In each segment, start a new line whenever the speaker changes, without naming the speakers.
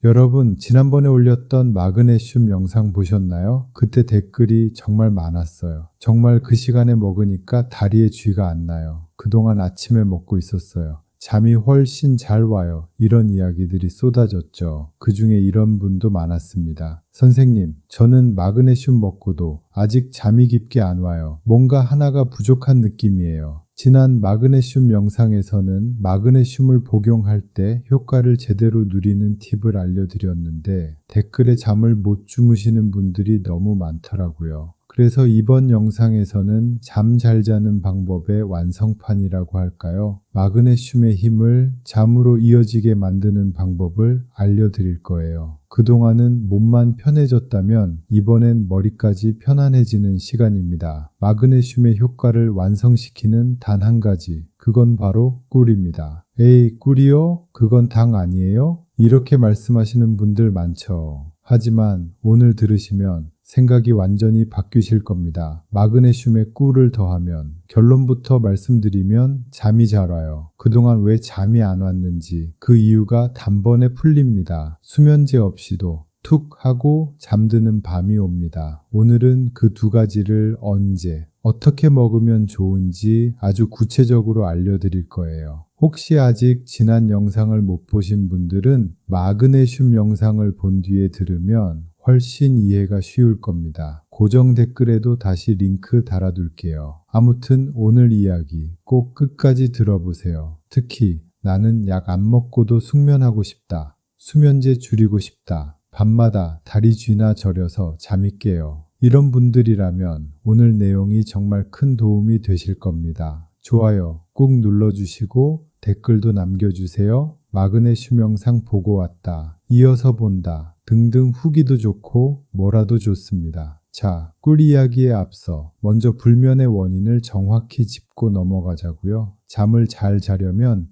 여러분, 지난번에 올렸던 마그네슘 영상 보셨나요? 그때 댓글이 정말 많았어요. 정말 그 시간에 먹으니까 다리에 쥐가 안 나요. 그동안 아침에 먹고 있었어요. 잠이 훨씬 잘 와요. 이런 이야기들이 쏟아졌죠. 그 중에 이런 분도 많았습니다. 선생님, 저는 마그네슘 먹고도 아직 잠이 깊게 안 와요. 뭔가 하나가 부족한 느낌이에요. 지난 마그네슘 영상에서는 마그네슘을 복용할 때 효과를 제대로 누리는 팁을 알려드렸는데 댓글에 잠을 못 주무시는 분들이 너무 많더라고요. 그래서 이번 영상에서는 잠 잘 자는 방법의 완성판이라고 할까요? 마그네슘의 힘을 잠으로 이어지게 만드는 방법을 알려드릴 거예요. 그동안은 몸만 편해졌다면 이번엔 머리까지 편안해지는 시간입니다. 마그네슘의 효과를 완성시키는 단 한 가지, 그건 바로 꿀입니다. 에이, 꿀이요? 그건 당 아니에요? 이렇게 말씀하시는 분들 많죠. 하지만 오늘 들으시면 생각이 완전히 바뀌실 겁니다. 마그네슘에 꿀을 더하면 결론부터 말씀드리면 잠이 잘 와요. 그동안 왜 잠이 안 왔는지 그 이유가 단번에 풀립니다. 수면제 없이도 툭 하고 잠드는 밤이 옵니다. 오늘은 그 두 가지를 언제, 어떻게 먹으면 좋은지 아주 구체적으로 알려드릴 거예요. 혹시 아직 지난 영상을 못 보신 분들은 마그네슘 영상을 본 뒤에 들으면 훨씬 이해가 쉬울 겁니다. 고정 댓글에도 다시 링크 달아둘게요. 아무튼 오늘 이야기 꼭 끝까지 들어보세요. 특히 나는 약 안 먹고도 숙면하고 싶다. 수면제 줄이고 싶다. 밤마다 다리 쥐나 저려서 잠이 깨요. 이런 분들이라면 오늘 내용이 정말 큰 도움이 되실 겁니다. 좋아요 꾹 눌러주시고 댓글도 남겨주세요. 마그네슘 영상 보고 왔다, 이어서 본다 등등 후기도 좋고 뭐라도 좋습니다. 자, 꿀 이야기에 앞서 먼저 불면의 원인을 정확히 짚고 넘어가자고요. 잠을 잘 자려면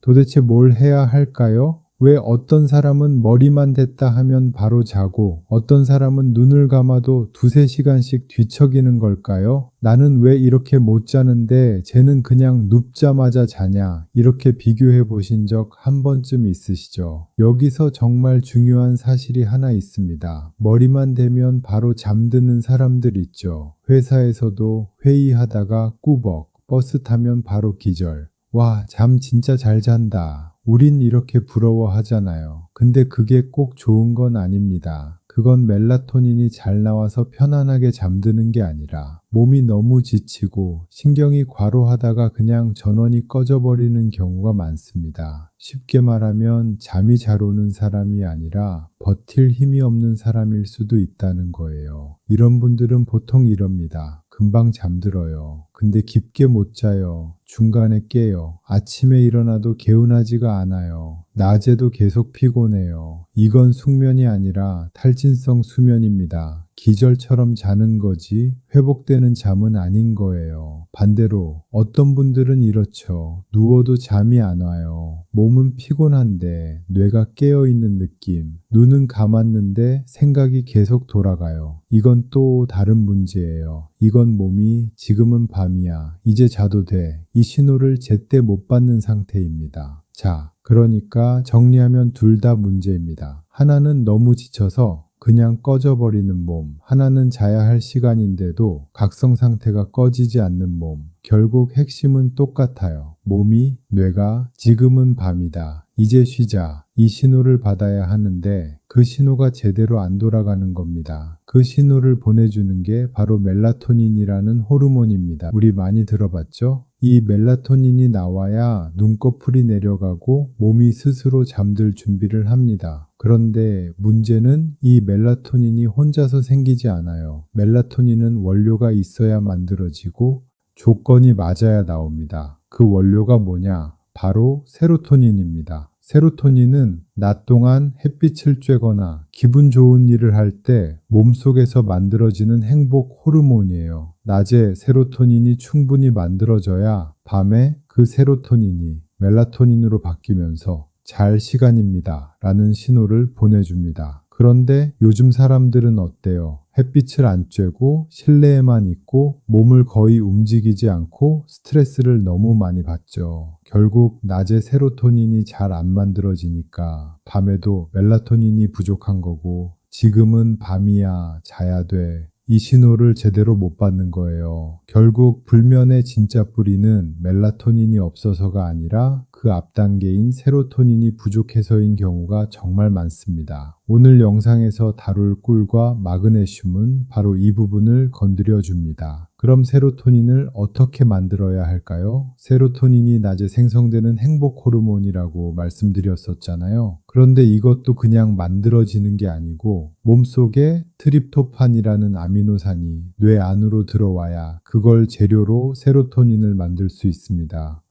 도대체 뭘 해야 할까요? 왜 어떤 사람은 머리만 댔다 하면 바로 자고 어떤 사람은 눈을 감아도 두세 시간씩 뒤척이는 걸까요? 나는 왜 이렇게 못 자는데 쟤는 그냥 눕자마자 자냐? 이렇게 비교해 보신 적 한 번쯤 있으시죠? 여기서 정말 중요한 사실이 하나 있습니다. 머리만 대면 바로 잠드는 사람들 있죠. 회사에서도 회의하다가 꾸벅, 버스 타면 바로 기절. 와, 잠 진짜 잘 잔다. 우린 이렇게 부러워하잖아요. 근데 그게 꼭 좋은 건 아닙니다. 그건 멜라토닌이 잘 나와서 편안하게 잠드는 게 아니라 몸이 너무 지치고 신경이 과로하다가 그냥 전원이 꺼져버리는 경우가 많습니다. 쉽게 말하면 잠이 잘 오는 사람이 아니라 버틸 힘이 없는 사람일 수도 있다는 거예요. 이런 분들은 보통 이럽니다. 금방 잠들어요. 근데 깊게 못 자요. 중간에 깨요. 아침에 일어나도 개운하지가 않아요. 낮에도 계속 피곤해요. 이건 숙면이 아니라 탈진성 수면입니다. 기절처럼 자는 거지 회복되는 잠은 아닌 거예요. 반대로 어떤 분들은 이렇죠. 누워도 잠이 안 와요. 몸은 피곤한데 뇌가 깨어있는 느낌. 눈은 감았는데 생각이 계속 돌아가요. 이건 또 다른 문제예요. 이건 몸이 지금은 밤이야, 이제 자도 돼, 이 신호를 제때 못 받는 상태입니다. 자, 그러니까 정리하면 둘 다 문제입니다. 하나는 너무 지쳐서 그냥 꺼져버리는 몸, 하나는 자야 할 시간인데도 각성 상태가 꺼지지 않는 몸. 결국 핵심은 똑같아요. 몸이, 뇌가 지금은 밤이다, 이제 쉬자, 이 신호를 받아야 하는데 그 신호가 제대로 안 돌아가는 겁니다. 그 신호를 보내주는 게 바로 멜라토닌이라는 호르몬입니다. 우리 많이 들어봤죠? 이 멜라토닌이 나와야 눈꺼풀이 내려가고 몸이 스스로 잠들 준비를 합니다. 그런데 문제는 이 멜라토닌이 혼자서 생기지 않아요. 멜라토닌은 원료가 있어야 만들어지고 조건이 맞아야 나옵니다. 그 원료가 뭐냐? 바로 세로토닌입니다. 세로토닌은 낮 동안 햇빛을 쬐거나 기분 좋은 일을 할 때 몸속에서 만들어지는 행복 호르몬이에요. 낮에 세로토닌이 충분히 만들어져야 밤에 그 세로토닌이 멜라토닌으로 바뀌면서 잘 시간입니다 라는 신호를 보내줍니다. 그런데 요즘 사람들은 어때요? 햇빛을 안 쬐고 실내에만 있고 몸을 거의 움직이지 않고 스트레스를 너무 많이 받죠. 결국 낮에 세로토닌이 잘 안 만들어지니까 밤에도 멜라토닌이 부족한 거고 지금은 밤이야 자야 돼. 이 신호를 제대로 못 받는 거예요. 결국 불면의 진짜 뿌리는 멜라토닌이 없어서가 아니라 그 앞 단계인 세로토닌이 부족해서인 경우가 정말 많습니다. 오늘 영상에서 다룰 꿀과 마그네슘은 바로 이 부분을 건드려 줍니다. 그럼 세로토닌을 어떻게 만들어야 할까요? 세로토닌이 낮에 생성되는 행복 호르몬이라고 말씀드렸었잖아요. 그런데 이것도 그냥 만들어지는 게 아니고 몸속에 트립토판이라는 아미노산이 뇌 안으로 들어와야 그걸 재료로 세로토닌을 만들 수 있습니다.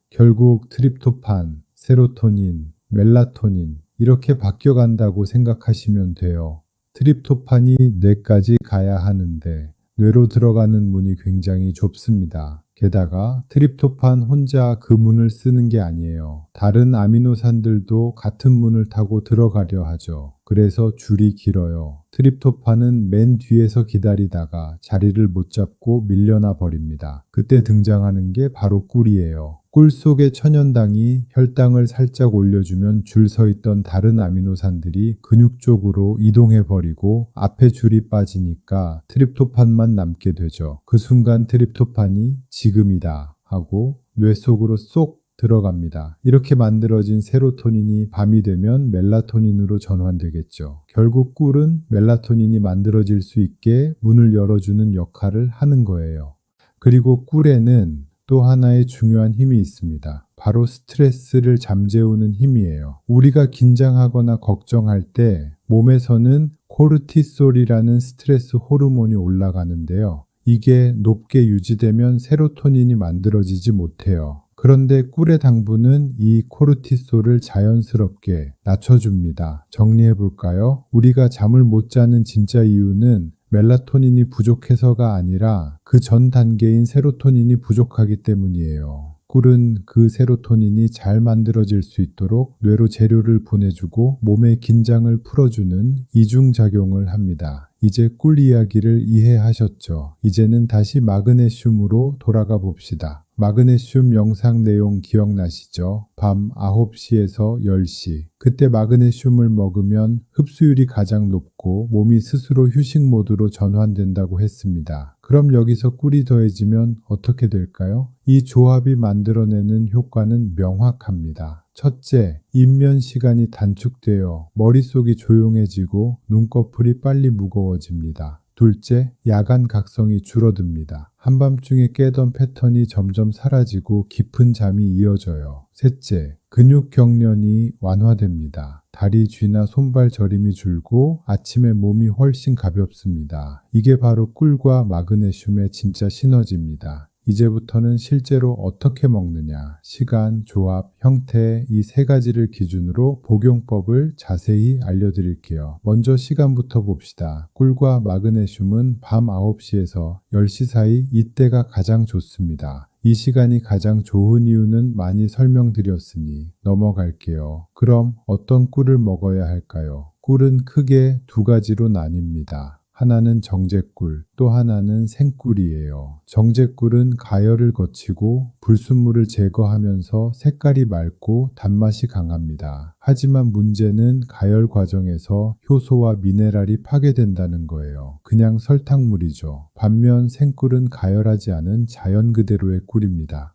결국 트립토판, 세로토닌, 멜라토닌 이렇게 바뀌어간다고 생각하시면 돼요. 트립토판이 뇌까지 가야 하는데 뇌로 들어가는 문이 굉장히 좁습니다. 게다가 트립토판 혼자 그 문을 쓰는 게 아니에요. 다른 아미노산들도 같은 문을 타고 들어가려 하죠. 그래서 줄이 길어요. 트립토판은 맨 뒤에서 기다리다가 자리를 못 잡고 밀려나 버립니다. 그때 등장하는 게 바로 꿀이에요. 꿀 속의 천연당이 혈당을 살짝 올려주면 줄 서 있던 다른 아미노산들이 근육 쪽으로 이동해 버리고 앞에 줄이 빠지니까 트립토판만 남게 되죠. 그 순간 트립토판이 지금이다 하고 뇌 속으로 쏙 들어갑니다. 이렇게 만들어진 세로토닌이 밤이 되면 멜라토닌으로 전환되겠죠. 결국 꿀은 멜라토닌이 만들어질 수 있게 문을 열어주는 역할을 하는 거예요. 그리고 꿀에는 또 하나의 중요한 힘이 있습니다. 바로 스트레스를 잠재우는 힘이에요. 우리가 긴장하거나 걱정할 때 몸에서는 코르티솔이라는 스트레스 호르몬이 올라가는데요. 이게 높게 유지되면 세로토닌이 만들어지지 못해요. 그런데 꿀의 당분은 이 코르티솔을 자연스럽게 낮춰줍니다. 정리해 볼까요? 우리가 잠을 못 자는 진짜 이유는 멜라토닌이 부족해서가 아니라 그 전 단계인 세로토닌이 부족하기 때문이에요. 꿀은 그 세로토닌이 잘 만들어질 수 있도록 뇌로 재료를 보내주고 몸의 긴장을 풀어주는 이중작용을 합니다. 이제 꿀 이야기를 이해하셨죠? 이제는 다시 마그네슘으로 돌아가 봅시다. 마그네슘 영상 내용 기억나시죠? 밤 9시에서 10시. 그때 마그네슘을 먹으면 흡수율이 가장 높고 몸이 스스로 휴식 모드로 전환된다고 했습니다. 그럼 여기서 꿀이 더해지면 어떻게 될까요? 이 조합이 만들어내는 효과는 명확합니다. 첫째, 입면 시간이 단축되어 머릿속이 조용해지고 눈꺼풀이 빨리 무거워집니다. 둘째, 야간 각성이 줄어듭니다. 한밤중에 깨던 패턴이 점점 사라지고 깊은 잠이 이어져요. 셋째, 근육 경련이 완화됩니다. 다리 쥐나 손발 저림이 줄고 아침에 몸이 훨씬 가볍습니다. 이게 바로 꿀과 마그네슘의 진짜 시너지입니다. 이제부터는 실제로 어떻게 먹느냐, 시간, 조합, 형태 이 세 가지를 기준으로 복용법을 자세히 알려드릴게요. 먼저 시간부터 봅시다. 꿀과 마그네슘은 밤 9시에서 10시 사이 이때가 가장 좋습니다. 이 시간이 가장 좋은 이유는 많이 설명드렸으니 넘어갈게요. 그럼 어떤 꿀을 먹어야 할까요? 꿀은 크게 두 가지로 나뉩니다. 하나는 정제꿀, 또 하나는 생꿀이에요. 정제꿀은 가열을 거치고 불순물을 제거하면서 색깔이 맑고 단맛이 강합니다. 하지만 문제는 가열 과정에서 효소와 미네랄이 파괴된다는 거예요. 그냥 설탕물이죠. 반면 생꿀은 가열하지 않은 자연 그대로의 꿀입니다.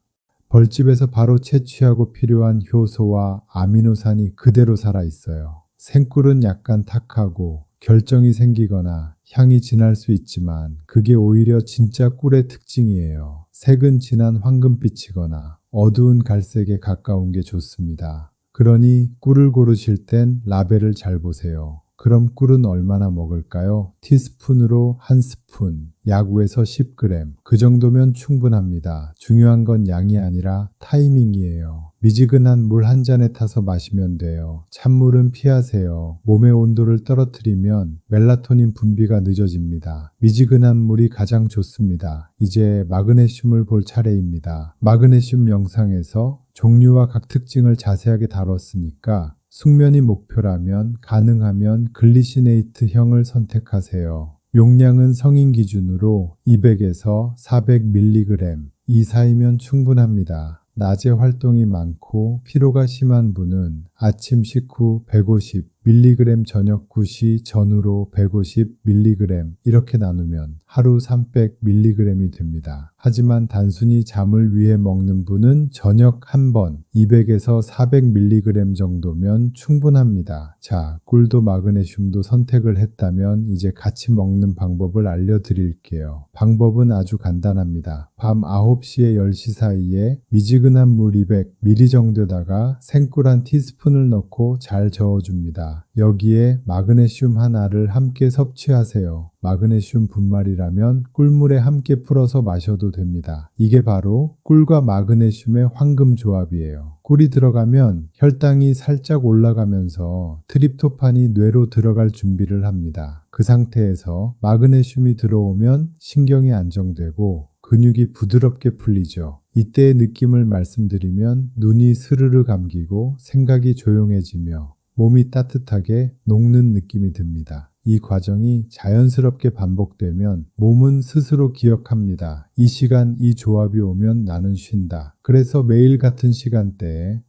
벌집에서 바로 채취하고 필요한 효소와 아미노산이 그대로 살아있어요. 생꿀은 약간 탁하고 결정이 생기거나 향이 진할 수 있지만 그게 오히려 진짜 꿀의 특징이에요. 색은 진한 황금빛이거나 어두운 갈색에 가까운 게 좋습니다. 그러니 꿀을 고르실 땐 라벨을 잘 보세요. 그럼 꿀은 얼마나 먹을까요? 티스푼으로 한 스푼, 야구에서 10g. 그 정도면 충분합니다. 중요한 건 양이 아니라 타이밍이에요. 미지근한 물 한 잔에 타서 마시면 돼요. 찬물은 피하세요. 몸의 온도를 떨어뜨리면 멜라토닌 분비가 늦어집니다. 미지근한 물이 가장 좋습니다. 이제 마그네슘을 볼 차례입니다. 마그네슘 영상에서 종류와 각 특징을 자세하게 다뤘으니까 숙면이 목표라면 가능하면 글리시네이트형을 선택하세요. 용량은 성인 기준으로 200에서 400mg 이 사이면 충분합니다. 낮에 활동이 많고 피로가 심한 분은 아침 식후 150mg, 저녁 9시 전후로 150mg 이렇게 나누면 하루 300mg이 됩니다. 하지만 단순히 잠을 위해 먹는 분은 저녁 한 번 200에서 400mg 정도면 충분합니다. 자, 꿀도 마그네슘도 선택을 했다면 이제 같이 먹는 방법을 알려드릴게요. 방법은 아주 간단합니다. 밤 9시에 10시 사이에 미지근한 물 200ml 정도에다가 생꿀 한 티스푼을 넣고 잘 저어줍니다. 여기에 마그네슘 하나를 함께 섭취하세요. 마그네슘 분말이라면 꿀물에 함께 풀어서 마셔도 됩니다. 이게 바로 꿀과 마그네슘의 황금 조합이에요. 꿀이 들어가면 혈당이 살짝 올라가면서 트립토판이 뇌로 들어갈 준비를 합니다. 그 상태에서 마그네슘이 들어오면 신경이 안정되고 근육이 부드럽게 풀리죠. 이때의 느낌을 말씀드리면 눈이 스르르 감기고 생각이 조용해지며 몸이 따뜻하게 녹는 느낌이 듭니다. 이 과정이 자연스럽게 반복되면 몸은 스스로 기억합니다. 이 시간 이 조합이 오면 나는 쉰다. 그래서 매일 같은 시간대에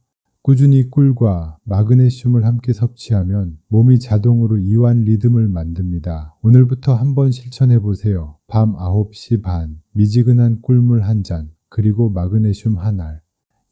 꾸준히 꿀과 마그네슘을 함께 섭취하면 몸이 자동으로 이완 리듬을 만듭니다. 오늘부터 한번 실천해 보세요. 밤 9시 반 미지근한 꿀물 한 잔 그리고 마그네슘 한 알.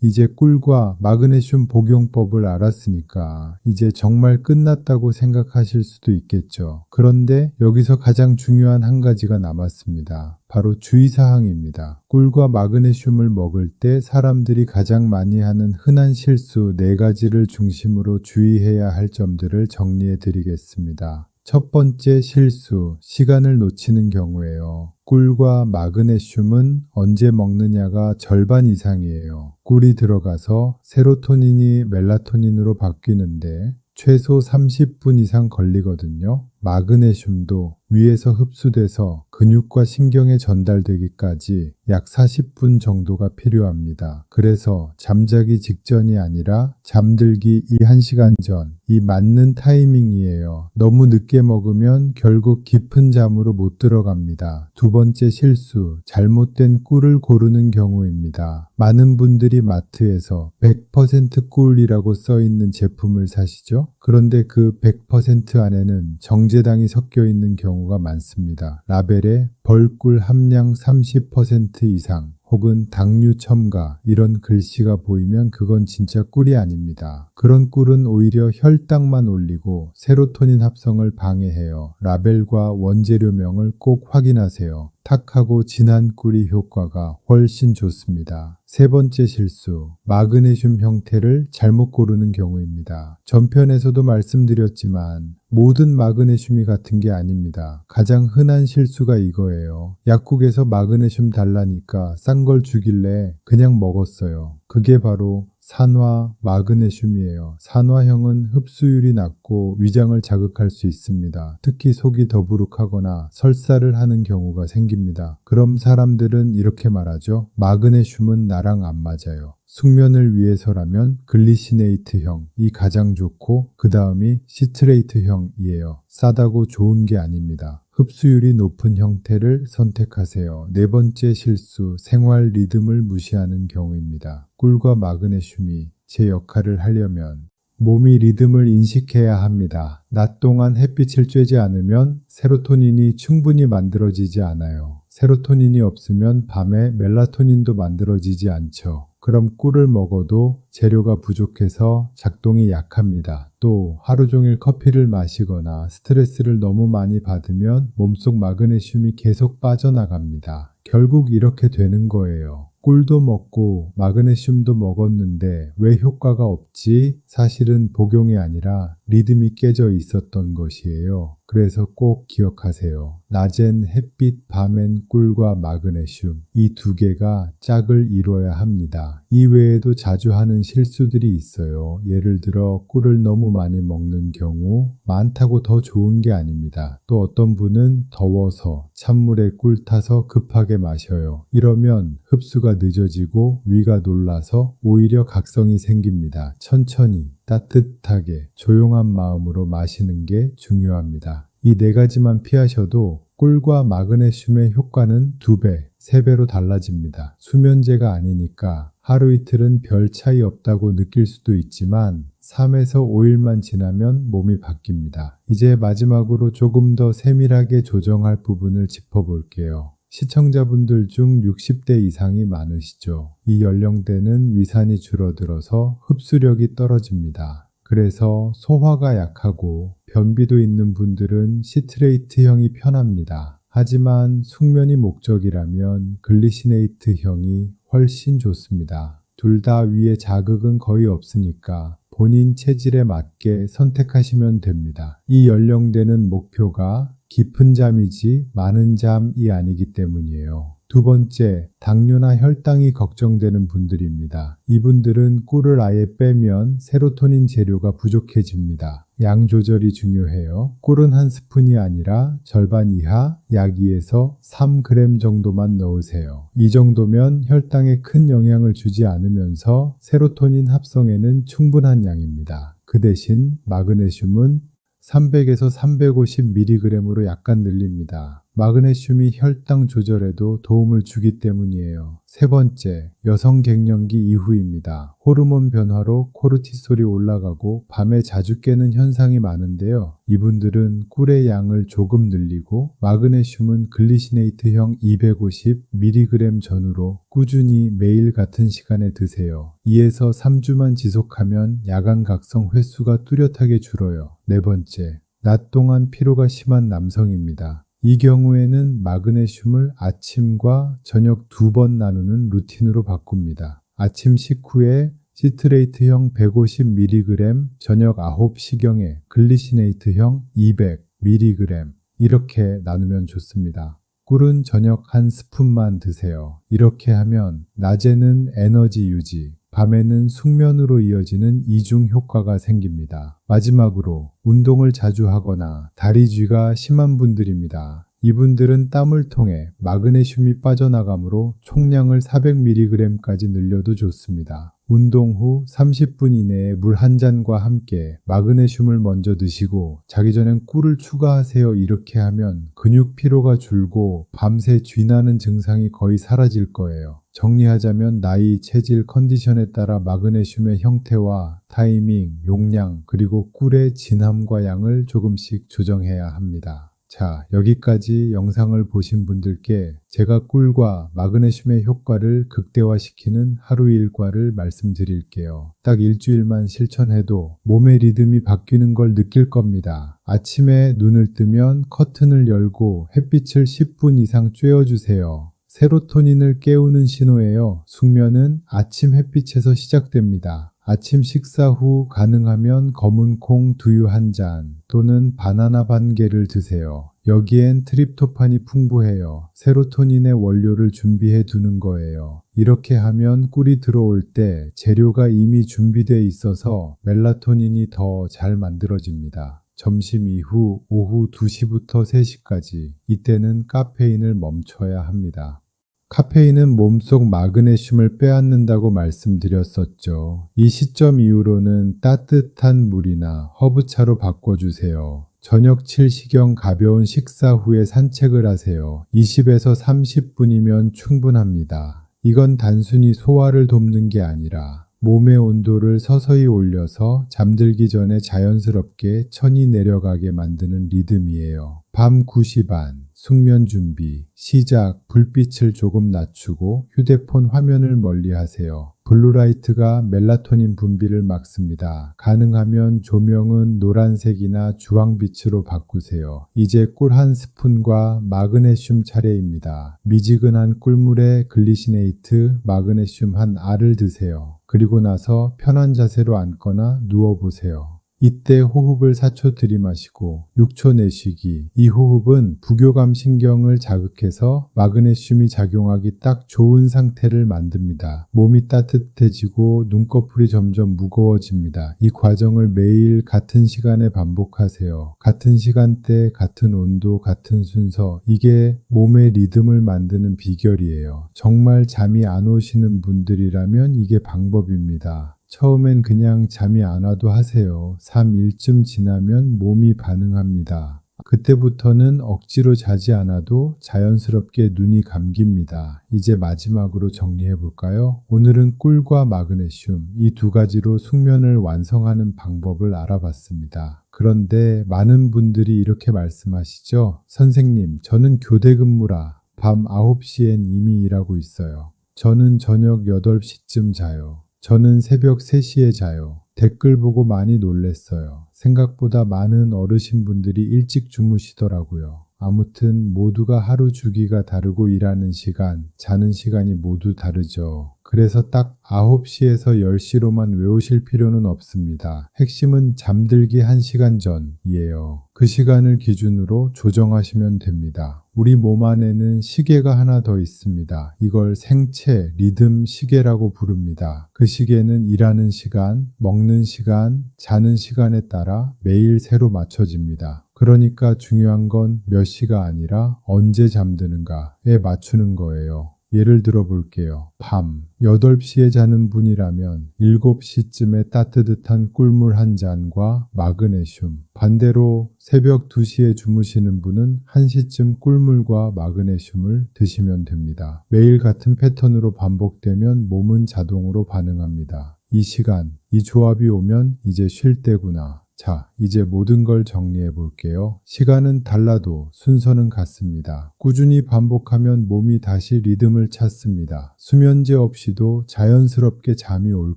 이제 꿀과 마그네슘 복용법을 알았으니까 이제 정말 끝났다고 생각하실 수도 있겠죠. 그런데 여기서 가장 중요한 한 가지가 남았습니다. 바로 주의사항입니다. 꿀과 마그네슘을 먹을 때 사람들이 가장 많이 하는 흔한 실수 4가지를 중심으로 주의해야 할 점들을 정리해 드리겠습니다. 첫 번째 실수, 시간을 놓치는 경우예요. 꿀과 마그네슘은 언제 먹느냐가 절반 이상이에요. 꿀이 들어가서 세로토닌이 멜라토닌으로 바뀌는데 최소 30분 이상 걸리거든요. 마그네슘도 위에서 흡수돼서 근육과 신경에 전달되기까지 약 40분 정도가 필요합니다. 그래서 잠자기 직전이 아니라 잠들기 1시간 전, 이 맞는 타이밍이에요. 너무 늦게 먹으면 결국 깊은 잠으로 못 들어갑니다. 두 번째 실수, 잘못된 꿀을 고르는 경우입니다. 많은 분들이 마트에서 100% 꿀이라고 써 있는 제품을 사시죠? 그런데 그 100% 안에는 정제당이 섞여 있는 경우가 많습니다. 라벨에 벌꿀 함량 30% 이상 혹은 당류 첨가 이런 글씨가 보이면 그건 진짜 꿀이 아닙니다. 그런 꿀은 오히려 혈당만 올리고 세로토닌 합성을 방해해요. 라벨과 원재료명을 꼭 확인하세요. 탁하고 진한 꿀이 효과가 훨씬 좋습니다. 세 번째 실수, 마그네슘 형태를 잘못 고르는 경우입니다. 전편에서도 말씀드렸지만 모든 마그네슘이 같은 게 아닙니다. 가장 흔한 실수가 이거예요. 약국에서 마그네슘 달라니까 싼 걸 주길래 그냥 먹었어요. 그게 바로 산화 마그네슘이에요. 산화형은 흡수율이 낮고 위장을 자극할 수 있습니다. 특히 속이 더부룩하거나 설사를 하는 경우가 생깁니다. 그럼 사람들은 이렇게 말하죠. 마그네슘은 나랑 안 맞아요. 숙면을 위해서라면 글리시네이트형이 가장 좋고 그 다음이 시트레이트형이에요. 싸다고 좋은 게 아닙니다. 흡수율이 높은 형태를 선택하세요. 네 번째 실수, 생활 리듬을 무시하는 경우입니다. 꿀과 마그네슘이 제 역할을 하려면 몸이 리듬을 인식해야 합니다. 낮 동안 햇빛을 쬐지 않으면 세로토닌이 충분히 만들어지지 않아요. 세로토닌이 없으면 밤에 멜라토닌도 만들어지지 않죠. 그럼 꿀을 먹어도 재료가 부족해서 작동이 약합니다. 또 하루 종일 커피를 마시거나 스트레스를 너무 많이 받으면 몸속 마그네슘이 계속 빠져나갑니다. 결국 이렇게 되는 거예요. 꿀도 먹고 마그네슘도 먹었는데 왜 효과가 없지? 사실은 복용이 아니라 리듬이 깨져 있었던 것이에요. 그래서 꼭 기억하세요. 낮엔 햇빛, 밤엔 꿀과 마그네슘 이 두 개가 짝을 이뤄야 합니다. 이외에도 자주 하는 실수들이 있어요. 예를 들어 꿀을 너무 많이 먹는 경우 많다고 더 좋은 게 아닙니다. 또 어떤 분은 더워서 찬물에 꿀 타서 급하게 마셔요. 이러면 흡수가 늦어지고 위가 놀라서 오히려 각성이 생깁니다. 천천히 따뜻하게 조용한 마음으로 마시는 게 중요합니다. 이 네 가지만 피하셔도 꿀과 마그네슘의 효과는 2배, 3배로 달라집니다. 수면제가 아니니까 하루 이틀은 별 차이 없다고 느낄 수도 있지만 3에서 5일만 지나면 몸이 바뀝니다. 이제 마지막으로 조금 더 세밀하게 조정할 부분을 짚어볼게요. 시청자분들 중 60대 이상이 많으시죠. 이 연령대는 위산이 줄어들어서 흡수력이 떨어집니다. 그래서 소화가 약하고 변비도 있는 분들은 시트레이트형이 편합니다. 하지만 숙면이 목적이라면 글리시네이트형이 훨씬 좋습니다. 둘 다 위에 자극은 거의 없으니까 본인 체질에 맞게 선택하시면 됩니다. 이 연령대는 목표가 깊은 잠이지 많은 잠이 아니기 때문이에요. 두 번째, 당뇨나 혈당이 걱정되는 분들입니다. 이분들은 꿀을 아예 빼면 세로토닌 재료가 부족해집니다. 양 조절이 중요해요. 꿀은 한 스푼이 아니라 절반 이하 약 2에서 3g 정도만 넣으세요. 이 정도면 혈당에 큰 영향을 주지 않으면서 세로토닌 합성에는 충분한 양입니다. 그 대신 마그네슘은 300에서 350mg으로 약간 늘립니다. 마그네슘이 혈당 조절에도 도움을 주기 때문이에요. 세 번째, 여성 갱년기 이후입니다. 호르몬 변화로 코르티솔이 올라가고 밤에 자주 깨는 현상이 많은데요. 이분들은 꿀의 양을 조금 늘리고 마그네슘은 글리시네이트형 250mg 전후로 꾸준히 매일 같은 시간에 드세요. 2에서 3주만 지속하면 야간 각성 횟수가 뚜렷하게 줄어요. 네 번째, 낮 동안 피로가 심한 남성입니다. 이 경우에는 마그네슘을 아침과 저녁 2번 나누는 루틴으로 바꿉니다. 아침 식후에 시트레이트형 150mg, 저녁 9시경에 글리시네이트형 200mg 이렇게 나누면 좋습니다. 꿀은 저녁 한 스푼만 드세요. 이렇게 하면 낮에는 에너지 유지, 밤에는 숙면으로 이어지는 이중 효과가 생깁니다. 마지막으로 운동을 자주 하거나 다리쥐가 심한 분들입니다. 이분들은 땀을 통해 마그네슘이 빠져나가므로 총량을 400mg까지 늘려도 좋습니다. 운동 후 30분 이내에 물 한 잔과 함께 마그네슘을 먼저 드시고 자기 전엔 꿀을 추가하세요. 이렇게 하면 근육 피로가 줄고 밤새 쥐나는 증상이 거의 사라질 거예요. 정리하자면 나이, 체질, 컨디션에 따라 마그네슘의 형태와 타이밍, 용량, 그리고 꿀의 진함과 양을 조금씩 조정해야 합니다. 자, 여기까지 영상을 보신 분들께 제가 꿀과 마그네슘의 효과를 극대화시키는 하루 일과를 말씀드릴게요. 딱 일주일만 실천해도 몸의 리듬이 바뀌는 걸 느낄 겁니다. 아침에 눈을 뜨면 커튼을 열고 햇빛을 10분 이상 쬐어주세요. 세로토닌을 깨우는 신호예요. 숙면은 아침 햇빛에서 시작됩니다. 아침 식사 후 가능하면 검은 콩 두유 한 잔 또는 바나나 반 개를 드세요. 여기엔 트립토판이 풍부해요. 세로토닌의 원료를 준비해 두는 거예요. 이렇게 하면 꿀이 들어올 때 재료가 이미 준비되어 있어서 멜라토닌이 더 잘 만들어집니다. 점심 이후 오후 2시부터 3시까지 이때는 카페인을 멈춰야 합니다. 카페인은 몸속 마그네슘을 빼앗는다고 말씀드렸었죠. 이 시점 이후로는 따뜻한 물이나 허브차로 바꿔주세요. 저녁 7시경 가벼운 식사 후에 산책을 하세요. 20에서 30분이면 충분합니다. 이건 단순히 소화를 돕는 게 아니라 몸의 온도를 서서히 올려서 잠들기 전에 자연스럽게 천이 내려가게 만드는 리듬이에요. 밤 9시 반, 숙면 준비, 시작, 불빛을 조금 낮추고 휴대폰 화면을 멀리 하세요. 블루라이트가 멜라토닌 분비를 막습니다. 가능하면 조명은 노란색이나 주황빛으로 바꾸세요. 이제 꿀 한 스푼과 마그네슘 차례입니다. 미지근한 꿀물에 글리시네이트, 마그네슘 한 알을 드세요. 그리고 나서 편한 자세로 앉거나 누워보세요. 이때 호흡을 4초 들이마시고 6초 내쉬기. 이 호흡은 부교감 신경을 자극해서 마그네슘이 작용하기 딱 좋은 상태를 만듭니다. 몸이 따뜻해지고 눈꺼풀이 점점 무거워집니다. 이 과정을 매일 같은 시간에 반복하세요. 같은 시간대, 같은 온도, 같은 순서. 이게 몸의 리듬을 만드는 비결이에요. 정말 잠이 안 오시는 분들이라면 이게 방법입니다. 처음엔 그냥 잠이 안 와도 하세요. 3일쯤 지나면 몸이 반응합니다. 그때부터는 억지로 자지 않아도 자연스럽게 눈이 감깁니다. 이제 마지막으로 정리해 볼까요? 오늘은 꿀과 마그네슘, 이 두 가지로 숙면을 완성하는 방법을 알아봤습니다. 그런데 많은 분들이 이렇게 말씀하시죠. 선생님, 저는 교대 근무라 밤 9시엔 이미 일하고 있어요. 저는 저녁 8시쯤 자요. 저는 새벽 3시에 자요. 댓글 보고 많이 놀랬어요. 생각보다 많은 어르신분들이 일찍 주무시더라고요. 아무튼 모두가 하루 주기가 다르고 일하는 시간, 자는 시간이 모두 다르죠. 그래서 딱 9시에서 10시로만 외우실 필요는 없습니다. 핵심은 잠들기 1시간 전이에요. 그 시간을 기준으로 조정하시면 됩니다. 우리 몸 안에는 시계가 하나 더 있습니다. 이걸 생체, 리듬 시계라고 부릅니다. 그 시계는 일하는 시간, 먹는 시간, 자는 시간에 따라 매일 새로 맞춰집니다. 그러니까 중요한 건 몇 시가 아니라 언제 잠드는가에 맞추는 거예요. 예를 들어 볼게요. 밤 8시에 자는 분이라면 7시쯤에 따뜻한 꿀물 한 잔과 마그네슘, 반대로 새벽 2시에 주무시는 분은 1시쯤 꿀물과 마그네슘을 드시면 됩니다. 매일 같은 패턴으로 반복되면 몸은 자동으로 반응합니다. 이 시간, 이 조합이 오면 이제 쉴 때구나. 자, 이제 모든 걸 정리해 볼게요. 시간은 달라도 순서는 같습니다. 꾸준히 반복하면 몸이 다시 리듬을 찾습니다. 수면제 없이도 자연스럽게 잠이 올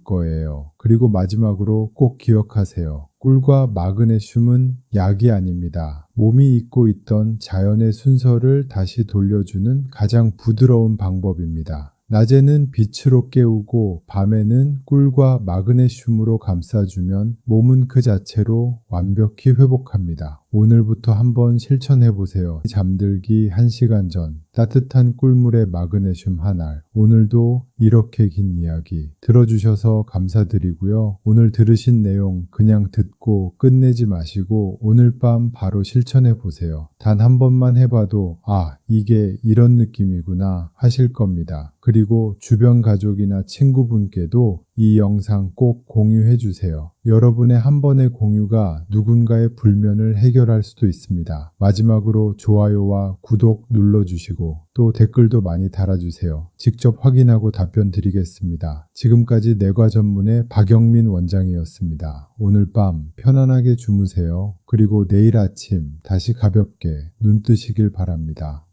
거예요. 그리고 마지막으로 꼭 기억하세요. 꿀과 마그네슘은 약이 아닙니다. 몸이 잊고 있던 자연의 순서를 다시 돌려주는 가장 부드러운 방법입니다. 낮에는 빛으로 깨우고 밤에는 꿀과 마그네슘으로 감싸주면 몸은 그 자체로 완벽히 회복합니다. 오늘부터 한번 실천해 보세요. 잠들기 1시간 전 따뜻한 꿀물에 마그네슘 한 알. 오늘도 이렇게 긴 이야기 들어주셔서 감사드리고요. 오늘 들으신 내용 그냥 듣고 끝내지 마시고 오늘 밤 바로 실천해 보세요. 단 한 번만 해봐도 이게 이런 느낌이구나 하실 겁니다. 그리고 주변 가족이나 친구분께도 이 영상 꼭 공유해 주세요. 여러분의 한 번의 공유가 누군가의 불면을 해결할 수도 있습니다. 마지막으로 좋아요와 구독 눌러주시고 또 댓글도 많이 달아주세요. 직접 확인하고 답변 드리겠습니다. 지금까지 내과 전문의 박영민 원장이었습니다. 오늘 밤 편안하게 주무세요. 그리고 내일 아침 다시 가볍게 눈 뜨시길 바랍니다.